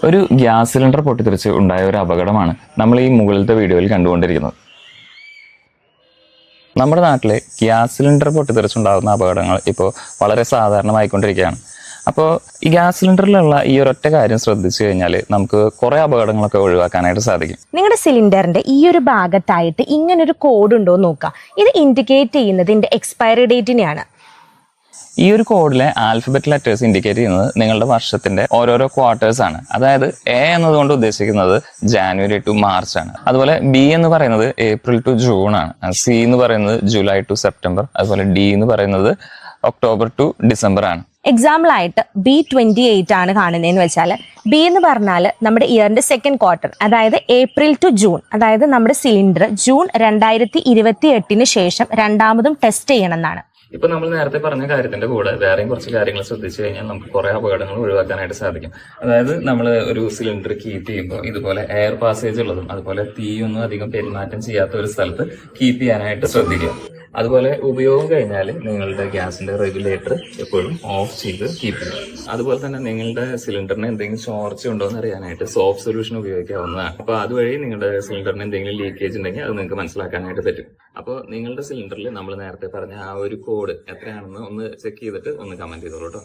ഒരു gas cylinder പൊട്ടിത്തെറിച്ച് ഉണ്ടായ ഒരു അപകടമാണ് നമ്മൾ ഈ മുകളിലത്തെ വീഡിയോയിൽ കണ്ടുകൊണ്ടിരിക്കുന്നത്. നമ്മുടെ നാട്ടിലെ ഗ്യാസ് സിലിണ്ടർ പൊട്ടിത്തെറിച്ചുണ്ടാകുന്ന അപകടങ്ങൾ ഇപ്പോൾ വളരെ സാധാരണമായിക്കൊണ്ടിരിക്കുകയാണ്. അപ്പോൾ ഈ ഗ്യാസ് സിലിണ്ടറിലുള്ള ഈ ഒരൊറ്റ കാര്യം ശ്രദ്ധിച്ചു കഴിഞ്ഞാൽ നമുക്ക് കുറേ അപകടങ്ങളൊക്കെ ഒഴിവാക്കാനായിട്ട് സാധിക്കും. നിങ്ങളുടെ സിലിണ്ടറിന്റെ ഈ ഒരു ഭാഗത്തായിട്ട് ഇങ്ങനൊരു കോഡ് ഉണ്ടോ നോക്കുക. ഇത് ഇൻഡിക്കേറ്റ് ചെയ്യുന്നത് ഇതിന്റെ എക്സ്പയറി ഡേറ്റിനെയാണ്. ഈ ഒരു കോഡിലെ ആൽഫബറ്റ് ലെറ്റേഴ്സ് ഇൻഡിക്കേറ്റ് ചെയ്യുന്നത് നിങ്ങളുടെ വർഷത്തിന്റെ ഓരോരോ ക്വാർട്ടേഴ്സ് ആണ്. അതായത് എ എന്നതുകൊണ്ട് ഉദ്ദേശിക്കുന്നത് ജാനുവരി ടു മാർച്ച് ആണ്. അതുപോലെ ബി എന്ന് പറയുന്നത് ഏപ്രിൽ ടു ജൂൺ ആണ്. സി എന്ന് പറയുന്നത് ജൂലൈ ടു സെപ്റ്റംബർ. അതുപോലെ ഡി എന്ന് പറയുന്നത് ഒക്ടോബർ ടു ഡിസംബർ ആണ്. എക്സാമ്പിൾ ആയിട്ട് B28 ആണ് കാണുന്നതെന്ന് വെച്ചാൽ ബി എന്ന് പറഞ്ഞാൽ നമ്മുടെ ഇയറിന്റെ സെക്കൻഡ് ക്വാർട്ടർ, അതായത് ഏപ്രിൽ ടു ജൂൺ. അതായത് നമ്മുടെ സിലിണ്ടർ ജൂൺ 2028 ശേഷം രണ്ടാമതും ടെസ്റ്റ് ചെയ്യണം എന്നാണ്. ഇപ്പൊ നമ്മൾ നേരത്തെ പറഞ്ഞ കാര്യത്തിന്റെ കൂടെ വേറെയും കുറച്ച് കാര്യങ്ങൾ ശ്രദ്ധിച്ചു കഴിഞ്ഞാൽ നമുക്ക് കുറെ അപകടങ്ങൾ ഒഴിവാക്കാനായിട്ട് സാധിക്കും. അതായത് നമ്മൾ ഒരു സിലിണ്ടർ കീപ്പ് ചെയ്യുമ്പോൾ ഇതുപോലെ എയർ പാസേജ് ഉള്ളതും അതുപോലെ തീയൊന്നും അധികം പെരുമാറ്റം ചെയ്യാത്ത ഒരു സ്ഥലത്ത് കീപ്പ് ചെയ്യാനായിട്ട് ശ്രദ്ധിക്കുക. അതുപോലെ ഉപയോഗം കഴിഞ്ഞാൽ നിങ്ങളുടെ ഗ്യാസിന്റെ റെഗുലേറ്റർ എപ്പോഴും ഓഫ് ചെയ്ത് കീപ്പ് ചെയ്യുക. അതുപോലെ തന്നെ നിങ്ങളുടെ സിലിണ്ടറിന് എന്തെങ്കിലും ചോർച്ച ഉണ്ടോ എന്ന് അറിയാനായിട്ട് സോപ്പ് സൊല്യൂഷൻ ഉപയോഗിക്കാവുന്നതാണ്. അപ്പോൾ അതുവഴി നിങ്ങളുടെ സിലിണ്ടറിന് എന്തെങ്കിലും ലീക്കേജ് ഉണ്ടെങ്കിൽ അത് നിങ്ങൾക്ക് മനസ്സിലാക്കാനായിട്ട് പറ്റും. അപ്പോൾ നിങ്ങളുടെ സിലിണ്ടറിൽ നമ്മൾ നേരത്തെ പറഞ്ഞ ആ ഒരു കോഡ് എത്രയാണെന്ന് ഒന്ന് ചെക്ക് ചെയ്തിട്ട് ഒന്ന് കമന്റ് ചെയ്തോളൂ കേട്ടോ.